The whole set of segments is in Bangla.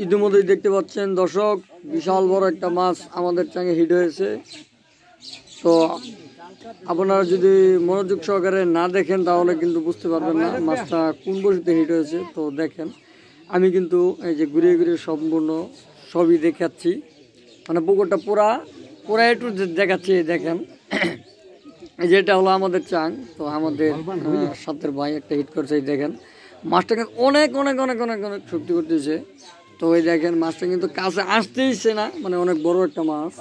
ইতিমধ্যেই দেখতে পাচ্ছেন দর্শক, বিশাল বড় একটা মাছ আমাদের চাঙে হিট হয়েছে। তো আপনারা যদি মনোযোগ সহকারে না দেখেন তাহলে কিন্তু বুঝতে পারবেন না মাছটা কোন বসিতে হিট হয়েছে। তো দেখেন, আমি কিন্তু এই যে ঘুরিয়ে ঘুরিয়ে সম্পূর্ণ সবই দেখাচ্ছি, মানে পুকুরটা পুরা একটু দেখাচ্ছি। দেখেন, যেটা হলো আমাদের চাং। তো আমাদের সাথের ভাই একটা হিট করছে। এই দেখেন, মাছটা কিন্তু অনেক অনেক অনেক অনেক অনেক শক্তি করতেছে। তো এই দেখেন, মাছটা কিন্তু কাছে আসতেইছে না, মানে অনেক বড় একটা মাছ,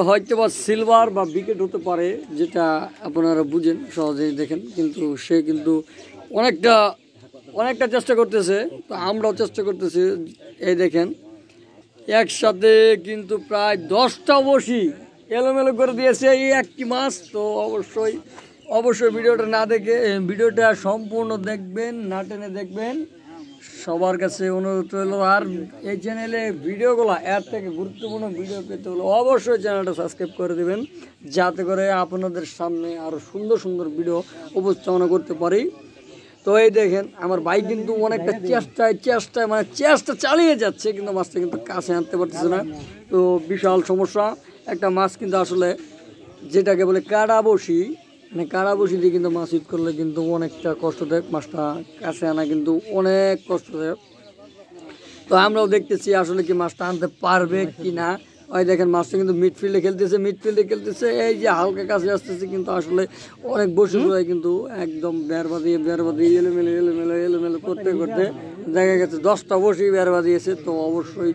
হয়তো বা সিলভার বা বিকেট হতে পারে, যেটা আপনারা বুঝেন সহজেই। দেখেন, কিন্তু সে কিন্তু অনেকটা চেষ্টা করতেছে, তো আমরাও চেষ্টা করতেছি। এই দেখেন, একসাথে কিন্তু প্রায় 10টা বসি এলোমেলো করে দিয়েছে এই একটি মাছ। তো অবশ্যই ভিডিওটা না দেখে ভিডিওটা সম্পূর্ণ দেখবেন, না টেনে দেখবেন। সবার কাছে অনুরোধ রইল, আর এই চ্যানেলে ভিডিওগুলো এর থেকে গুরুত্বপূর্ণ ভিডিও পেতে হলে অবশ্যই চ্যানেলটা সাবস্ক্রাইব করে দেবেন, যাতে করে আপনাদের সামনে আরও সুন্দর সুন্দর ভিডিও উপস্থাপনা করতে পারি। তো এই দেখেন, আমার ভাই কিন্তু অনেকটা চেষ্টা চালিয়ে যাচ্ছে, কিন্তু মাছটা কিন্তু কাছে আনতে পারতেছে না। তো বিশাল সমস্যা একটা মাছ, কিন্তু আসলে যেটাকে বলে কাড়াবসি, মানে কাড়াবসি দিয়ে কিন্তু মাছ হিট করলে কিন্তু অনেকটা কষ্টদায়ক, মাছটা কাছে আনা কিন্তু অনেক কষ্টদায়ক। তো আমরাও দেখতেছি আসলে কি মাছটা আনতে পারবে কি না। ওই দেখেন, মাছটা কিন্তু মিডফিল্ডে খেলতেছে। এই যে হালকা কাছে আসতেছে, কিন্তু আসলে অনেক বসে কিন্তু একদম বেরবা দিয়ে এলোমেলো করতে দেখা গেছে 10টা বসি বেরবা দিয়েছে। তো অবশ্যই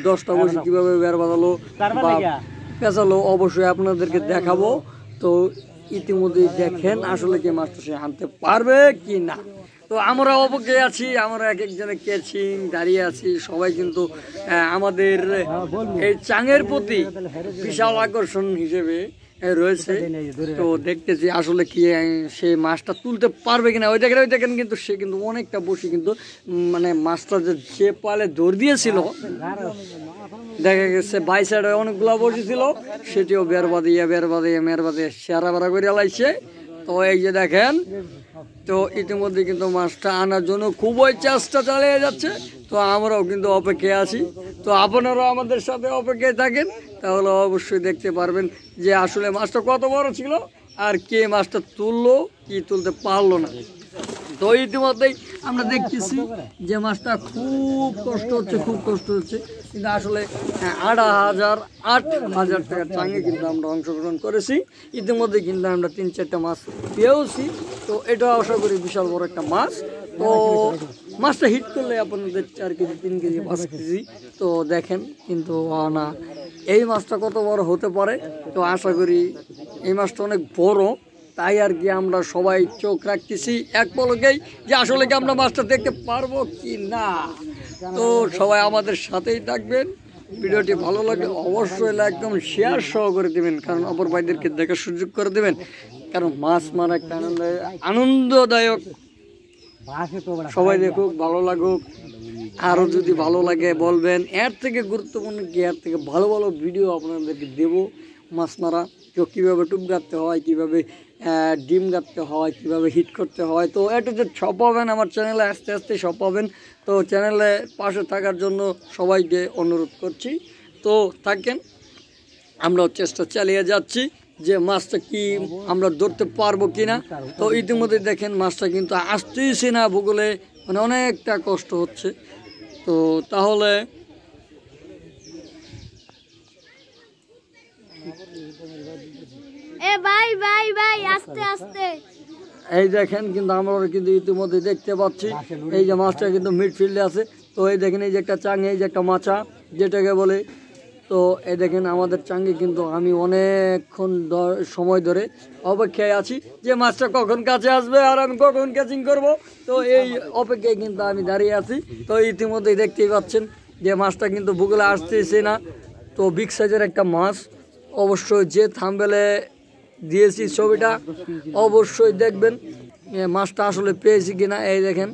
10টা বসি কীভাবে বের বাঁধালো বা পেঁচালো অবশ্যই আপনাদেরকে দেখাবো। তো ইতিমধ্যেই দেখেন আসলে কি মাছটা সে আনতে পারবে কি না। তো আমরা অপেক্ষায় আছি, আমরা এক একজনে কেচিং দাঁড়িয়ে আছি। সবাই কিন্তু আমাদের এই চাঙের প্রতি বিশাল আকর্ষণ হিসেবে রয়েছে। তো দেখতেছি আসলে কি সে মাছটা তুলতে পারবে কিনা। ওই দেখেন কিন্তু সে কিন্তু অনেকটা বসি কিন্তু, মানে মাছটা যে পালে দৌড় দিয়েছিল, দেখা গেছে বাই সাইডে অনেকগুলো বসি ছিল, সেটিও বের বাদিয়ে সেরা বেড়া করে লাইছে। তো এই যে দেখেন, তো ইতিমধ্যে কিন্তু মাছটা আনার জন্য খুবই চেষ্টা চালিয়ে যাচ্ছে। তো আমরাও কিন্তু অপেক্ষায় আছি। তো আপনারাও আমাদের সাথে অপেক্ষায় থাকেন, তাহলে অবশ্যই দেখতে পারবেন যে আসলে মাছটা কত বড় ছিল, আর কে মাছটা তুললো কি তুলতে পারলো না। তো ইতিমধ্যেই আমরা দেখতেছি যে মাছটা খুব কষ্ট হচ্ছে, কিন্তু আসলে 8,000 টাকার চাঙে কিন্তু আমরা অংশগ্রহণ করেছি। ইতিমধ্যে কিন্তু আমরা 3-4টা মাছ পেয়েছি। তো এটা আশা করি বিশাল বড় একটা মাছ। তো মাছটা হিট করলে আপনাদের 4 কেজি 3 কেজি 5 কেজি। তো দেখেন কিন্তু না, এই মাছটা কত বড় হতে পারে। তো আশা করি এই মাছটা অনেক বড়, তাই আর কি আমরা সবাই চোখ রাখতেছি এক পলকেই যে আসলে কি আমরা মাছটা দেখতে পারবো কি না। তো সবাই আমাদের সাথেই থাকবেন। ভিডিওটি ভালো লাগে অবশ্যই একদম শেয়ার সহ করে দেবেন, কারণ অপর ভাইদেরকে দেখার সুযোগ করে দেবেন। কারণ মাছ মারা একটা আনন্দদায়ক, সবাই দেখুক, ভালো লাগুক। আরও যদি ভালো লাগে বলবেন, এর থেকে গুরুত্বপূর্ণ কি, এর থেকে ভালো ভালো ভিডিও আপনাদেরকে দেবো। মাছ মারা কীভাবে টুপ গাঁথতে হয়, কীভাবে ডিম গাঁথতে হয়, কীভাবে হিট করতে হয়। তো এটা যে সব পাবেন আমার চ্যানেলে, আস্তে আস্তে সব পাবেন। তো চ্যানেলে পাশে থাকার জন্য সবাইকে অনুরোধ করছি। তো থাকেন, আমরাও চেষ্টা চালিয়ে যাচ্ছি যে মাছটা কি আমরা ধরতে পারবো কি না। তো ইতিমধ্যে দেখেন মাছটা কিন্তু আসতেইছে না ভূগোলে, মানে অনেকটা কষ্ট হচ্ছে। তো তাহলে এই দেখেন, কিন্তু আমরা কিন্তু ইতিমধ্যে দেখতে পাচ্ছি এই যে মাছটা কিন্তু মিডফিল্ডে আছে। তো এই দেখেন, এই যে একটা চাঙে, এই যে একটা মাছা যেটাকে বলে। তো এই দেখেন আমাদের চাঙ্গে কিন্তু আমি অনেকক্ষণ সময় ধরে অপেক্ষায় আছি যে মাছটা কখন কাছে আসবে আর আমি কখন ক্যাচিং করব। তো এই অপেক্ষায় কিন্তু আমি দাঁড়িয়ে আছি। তো ইতিমধ্যেই দেখতেই পাচ্ছেন যে মাছটা কিন্তু ভূগোলে আসতেছে না। তো বিগ সাইজের একটা মাছ, অবশ্যই যে থাম্বনেলে দিয়েছি ছবিটা অবশ্যই দেখবেন মাছটা আসলে পেয়েছি কিনা। এই দেখেন,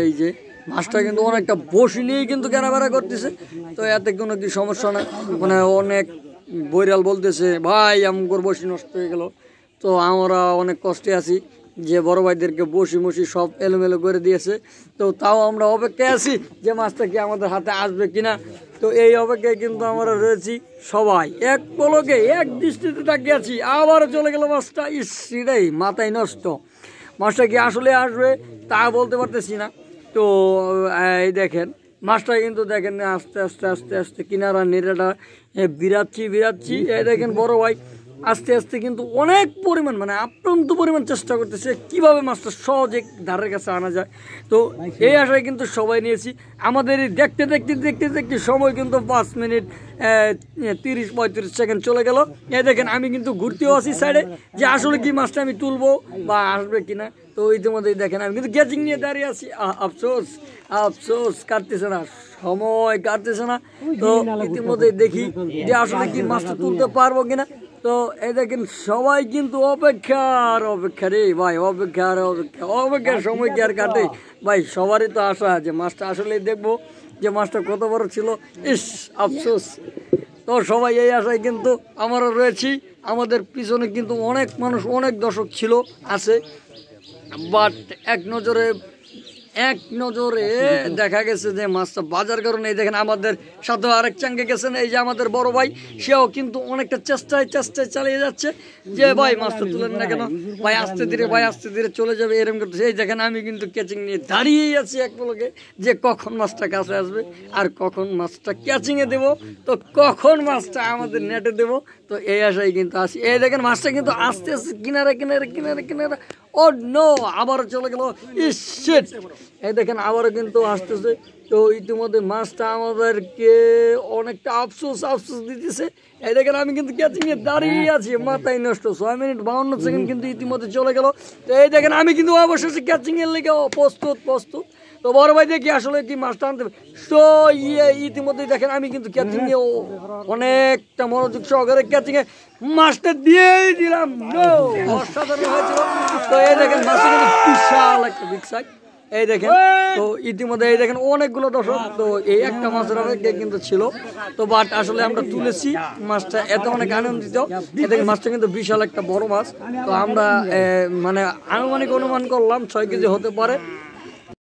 এই যে মাছটা কিন্তু অনেকটা বসি নিয়েই কিন্তু কেনাবেড়া করতেছে। তো এতে কোনো কি সমস্যা না, মানে অনেক বৈরাল বলতেছে ভাই আমগর বসি নষ্ট হয়ে গেল। তো আমরা অনেক কষ্টে আছি, যে বড় ভাইদেরকে বসি সব এলোমেলো করে দিয়েছে। তো তাও আমরা অপেক্ষায় আছি যে মাছটা কি আমাদের হাতে আসবে কিনা। তো এই অপেক্ষায় কিন্তু আমরা রয়েছি সবাই এক পলকে এক দৃষ্টিতে তাকিয়ে আছি। আবারও চলে গেল মাছটা, ইস সেটাই মাথায় নষ্ট। মাছটা কি আসলে আসবে তা বলতে পারতেছি না। তো এই দেখেন মাছটা কিন্তু দেখেন আস্তে আস্তে আস্তে আস্তে কিনারা নেড়াটা বিরাচ্ছি। এই দেখেন বড় ভাই আস্তে আস্তে কিন্তু অনেক পরিমাণ মানে আপ্রান্ত পরিমাণ চেষ্টা করতেছে কিভাবে মাছটা সহজে ধারের কাছে আনা যায়। তো এই আশায় কিন্তু সবাই নিয়েছি। আমাদের এই দেখতে সময় কিন্তু 5 মিনিট 30-35 সেকেন্ড চলে গেল। এই দেখেন আমি কিন্তু ঘুরতেও আছি সাইডে যে আসলে কি মাছটা আমি তুলবো বা আসবে কিনা। তো ইতিমধ্যেই দেখেন আমি কিন্তু গ্যাচিং নিয়ে দাঁড়িয়ে আছি। আফসোস কাটতেছে না, সময় কাটতেছে না। তো ইতিমধ্যেই দেখি যে আসলে কি মাছটা তুলতে পারবো কিনা। তো এই দেখেন সবাই কিন্তু অপেক্ষা রে ভাই, অপেক্ষার সময় কি আর কাটে ভাই। সবারই তো আশা যে মাছটা আসলে দেখবো যে মাছটা কত বড় ছিল। ইস আফসোস। তো সবাই এই আশায় কিন্তু আমরা রয়েছি। আমাদের পিছনে কিন্তু অনেক মানুষ অনেক দর্শক ছিল আছে, বাট এক নজরে দেখা গেছে যে মাছটা বাজার কারণে। এই দেখেন আমাদের সাথে আরেক চাঙ্গে গেছেন, এই যে আমাদের বড় ভাই, সেও কিন্তু অনেকটা চেষ্টায় চালিয়ে যাচ্ছে যে ভাই মাছটা তুলেন না কেন ভাই, আস্তে ধীরে চলে যাবে এরকম করতেছে। এই দেখেন আমি কিন্তু ক্যাচিং নিয়ে দাঁড়িয়েই আছি এক পলকে যে কখন মাছটা কাছে আসবে আর কখন মাছটা ক্যাচিংয়ে দেবো, তো কখন মাছটা আমাদের নেটে দেবো। তো এই আশায় কিন্তু আসি। এই দেখেন মাছটা কিন্তু আস্তে আস্তে কিনারে ও নো, আবারও চলে গেল। শিট। এই দেখেন আবারও কিন্তু আসতেছে। তো ইতিমধ্যে মাছটা আমাদেরকে অনেকটা আফসোস দিতেছে। এই দেখেন আমি কিন্তু ক্যাচিংয়ে দাঁড়িয়ে আছি, মাথায় নষ্ট। 6 মিনিট 52 সেকেন্ড কিন্তু ইতিমধ্যে চলে গেল। তো এই দেখেন আমি কিন্তু অবশেষে ক্যাচিংয়ের লেগে প্রস্তুত। তো বড় ভাই দেখি আসলে কি মাছটা আনতে। তো ইতিমধ্যেই দেখেন আমি কিন্তু ক্যাচিং নিয়ে অনেকটা মনোযোগ সহকারে ক্যাচিংয়ে মাছটা দিয়েই দিলাম। অসাধারণ হয়েছিল। তো এই দেখেন মাছটা কিন্তু বিশাল একটা বিগ সাইজ। এই দেখেন তো ইতিমধ্যে এই দেখেন অনেকগুলো দর্শক। তো এই একটা মাছের অপেক্ষা কিন্তু ছিল। তো বাট আসলে আমরা তুলেছি মাছটা, এত অনেক আনন্দিত। এই দেখেন মাছটা কিন্তু বিশাল একটা বড় মাছ। তো আমরা মানে আনুমানিক অনুমান করলাম 6 কেজি হতে পারে।